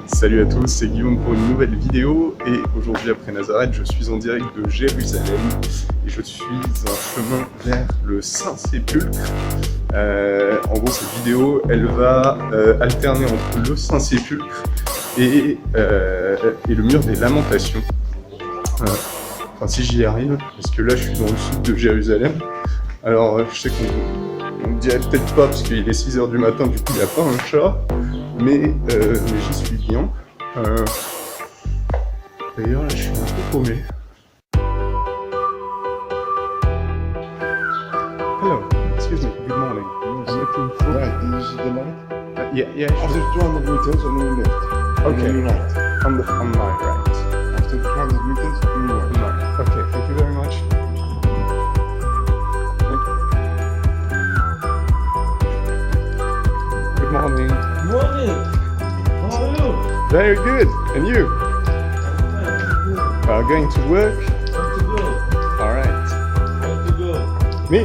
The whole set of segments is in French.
Salut à tous, c'est Guillaume pour une nouvelle vidéo et aujourd'hui après Nazareth je suis en direct de Jérusalem et je suis un chemin vers le Saint-Sépulcre. En gros cette vidéo elle va alterner entre le Saint-Sépulcre et le mur des Lamentations. Enfin si j'y arrive, parce que là je suis dans le sud de Jérusalem. Alors je sais qu'on me dirait peut-être pas parce qu'il est 6 h du matin, du coup il n'y a pas un chat. Mais j'y suis bien. D'ailleurs là je suis un peu paumé. Hello, excuse me, good morning. I'm looking for... Right, this is the light? Yeah, After 200 meters on your left. Okay. And then you right. On my right. After 200 meters on your right. On my... Okay, thank you very much. Good morning. Morning! How are you? Very good. And you? Are going to work? Want to go? Alright. Want to go? Me?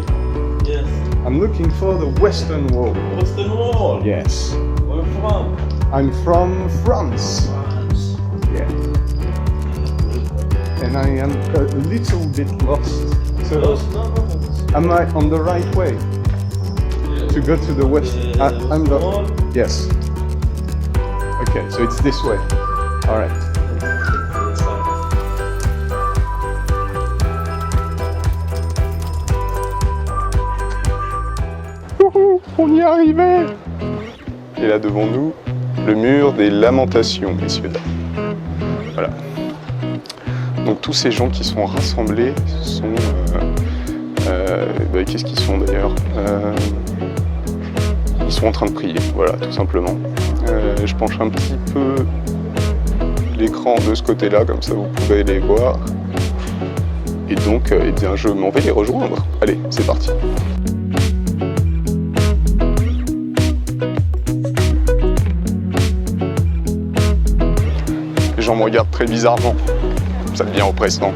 Yes. I'm looking for the Western Wall. Western Wall? Yes. Where from? I'm from France. France. Yeah. And I am a little bit lost. So, No. am I on the right way to go to the west? I'm the... Wall? Yes. Okay, so it's this way. All right. It's fine. On y est arrivé! Et là devant nous, le mur des Lamentations, messieurs dames. Voilà. Donc tous ces gens qui sont rassemblés sont... qu'est-ce qu'ils sont d'ailleurs? Ils sont en train de prier, voilà, tout simplement. Je penche un petit peu l'écran de ce côté-là, comme ça vous pouvez les voir. Et donc, eh bien, je m'en vais les rejoindre. Allez, c'est parti. Les gens me regardent très bizarrement. Ça devient oppressant.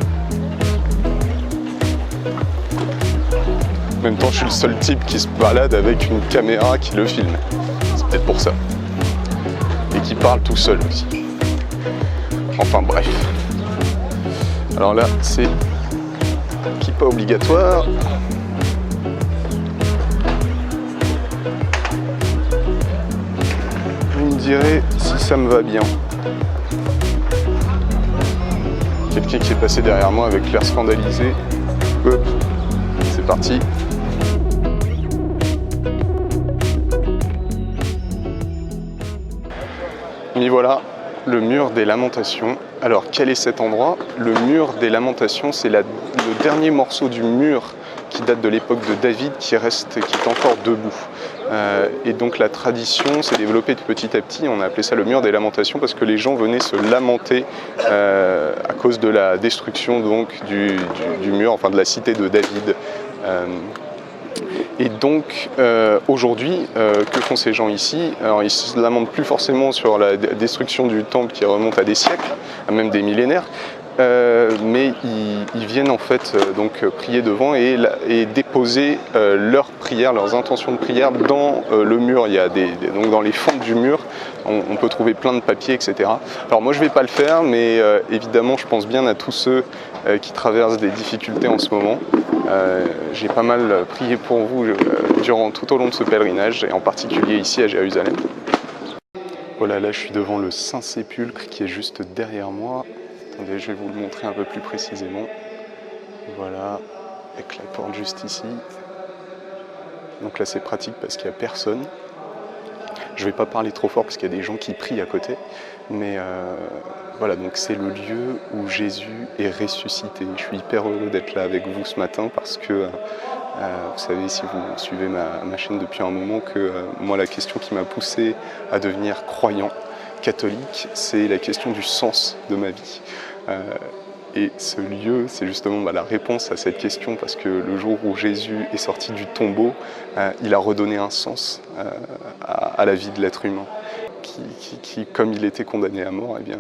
En même temps, je suis le seul type qui se balade avec une caméra qui le filme. C'est peut-être pour ça. Et qui parle tout seul aussi. Enfin bref. Alors là, c'est pas obligatoire. Vous me direz si ça me va bien. Quelqu'un qui est passé derrière moi avec l'air scandalisé. Hop, c'est parti. Et voilà, le mur des Lamentations. Alors, quel est cet endroit? Le mur des Lamentations, c'est le dernier morceau du mur qui date de l'époque de David, qui est encore debout. Et donc la tradition s'est développée de petit à petit. On a appelé ça le mur des Lamentations parce que les gens venaient se lamenter à cause de la destruction donc, du mur, enfin de la cité de David. Et donc aujourd'hui, que font ces gens ici? Alors ils ne se lamentent plus forcément sur la destruction du temple qui remonte à des siècles, à même des millénaires, mais ils viennent en fait donc prier devant et déposer leurs prières, leurs intentions de prière dans le mur. Il y a donc dans les fentes du mur, on peut trouver plein de papiers, etc. Alors moi je ne vais pas le faire, mais évidemment je pense bien à tous ceux qui traversent des difficultés en ce moment. J'ai pas mal prié pour vous tout au long de ce pèlerinage, et en particulier ici à Jérusalem. Voilà, là je suis devant le Saint-Sépulcre qui est juste derrière moi. Attendez, je vais vous le montrer un peu plus précisément. Voilà, avec la porte juste ici. Donc là c'est pratique parce qu'il n'y a personne. Je ne vais pas parler trop fort parce qu'il y a des gens qui prient à côté. Mais voilà, donc c'est le lieu où Jésus est ressuscité. Je suis hyper heureux d'être là avec vous ce matin parce que vous savez, si vous suivez ma chaîne depuis un moment, que moi la question qui m'a poussé à devenir croyant catholique, c'est la question du sens de ma vie. Et ce lieu, c'est justement la réponse à cette question, parce que le jour où Jésus est sorti du tombeau, il a redonné un sens à la vie de l'être humain, qui, comme il était condamné à mort, eh bien,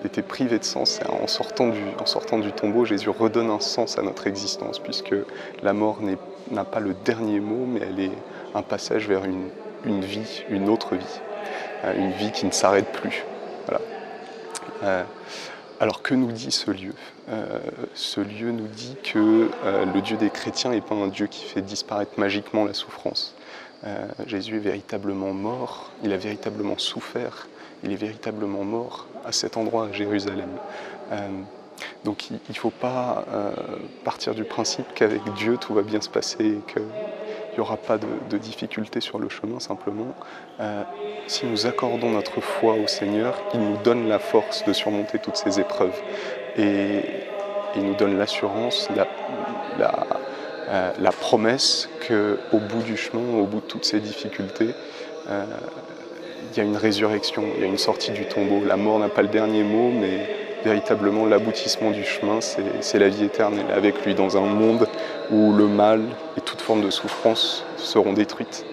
était privé de sens. Et en sortant du tombeau, Jésus redonne un sens à notre existence, puisque la mort n'a pas le dernier mot, mais elle est un passage vers une vie, une autre vie, une vie qui ne s'arrête plus. Voilà. Alors que nous dit ce lieu? Ce lieu nous dit que le Dieu des chrétiens n'est pas un Dieu qui fait disparaître magiquement la souffrance. Jésus est véritablement mort, il a véritablement souffert, il est véritablement mort à cet endroit à Jérusalem. Donc il ne faut pas partir du principe qu'avec Dieu tout va bien se passer et qu'il n'y aura pas de difficultés sur le chemin. Simplement, si nous accordons notre foi au Seigneur, il nous donne la force de surmonter toutes ces épreuves et il nous donne l'assurance, la promesse qu'au bout du chemin, au bout de toutes ces difficultés, il y a une résurrection, il y a une sortie du tombeau. La mort n'a pas le dernier mot, mais véritablement l'aboutissement du chemin, c'est la vie éternelle, avec lui dans un monde où le mal et toute forme de souffrance seront détruites.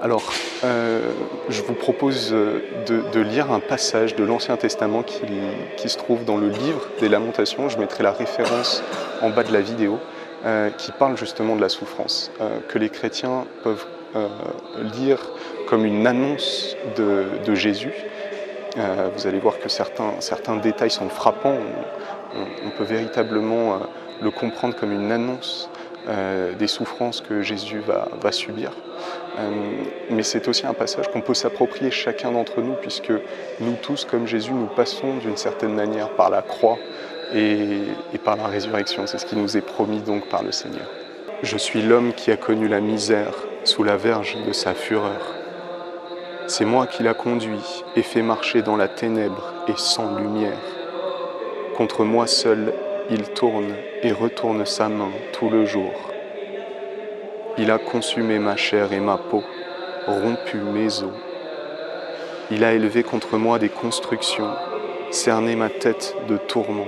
Alors, je vous propose de lire un passage de l'Ancien Testament qui se trouve dans le livre des Lamentations. Je mettrai la référence en bas de la vidéo, qui parle justement de la souffrance, que les chrétiens peuvent lire comme une annonce de Jésus. Vous allez voir que certains détails sont frappants. On peut véritablement le comprendre comme une annonce des souffrances que Jésus va subir. Mais c'est aussi un passage qu'on peut s'approprier chacun d'entre nous, puisque nous tous, comme Jésus, nous passons d'une certaine manière par la croix et par la résurrection. C'est ce qui nous est promis donc par le Seigneur. Je suis l'homme qui a connu la misère sous la verge de sa fureur. C'est moi qui l'a conduit et fait marcher dans la ténèbre et sans lumière. Contre moi seul, il tourne et retourne sa main tout le jour. Il a consumé ma chair et ma peau, rompu mes os. Il a élevé contre moi des constructions, cerné ma tête de tourments.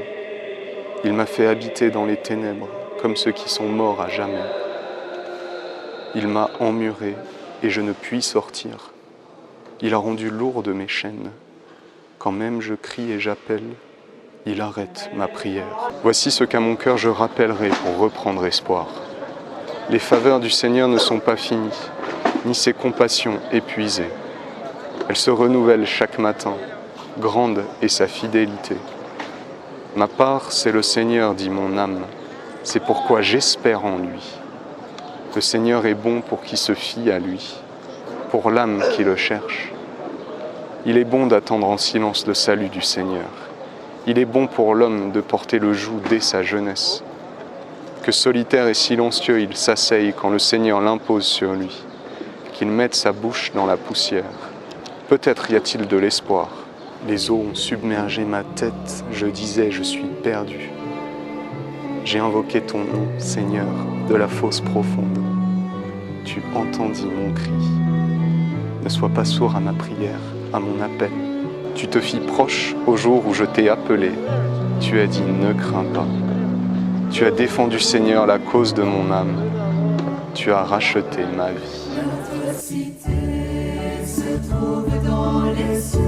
Il m'a fait habiter dans les ténèbres, comme ceux qui sont morts à jamais. Il m'a emmuré et je ne puis sortir. Il a rendu lourdes mes chaînes. Quand même je crie et j'appelle, il arrête ma prière. Voici ce qu'à mon cœur je rappellerai pour reprendre espoir. Les faveurs du Seigneur ne sont pas finies, ni ses compassions épuisées. Elles se renouvellent chaque matin, grande est sa fidélité. Ma part, c'est le Seigneur, dit mon âme, c'est pourquoi j'espère en lui. Le Seigneur est bon pour qui se fie à lui, pour l'âme qui le cherche. Il est bon d'attendre en silence le salut du Seigneur. Il est bon pour l'homme de porter le joug dès sa jeunesse. Que solitaire et silencieux il s'asseye quand le Seigneur l'impose sur lui, qu'il mette sa bouche dans la poussière. Peut-être y a-t-il de l'espoir. Les eaux ont submergé ma tête, je disais, je suis perdu. J'ai invoqué ton nom, Seigneur, de la fosse profonde. Tu entendis mon cri. Ne sois pas sourd à ma prière, à mon appel. Tu te fis proche au jour où je t'ai appelé. Tu as dit, ne crains pas. Tu as défendu, Seigneur, la cause de mon âme. Tu as racheté ma vie. Notre cité se trouve dans les cieux.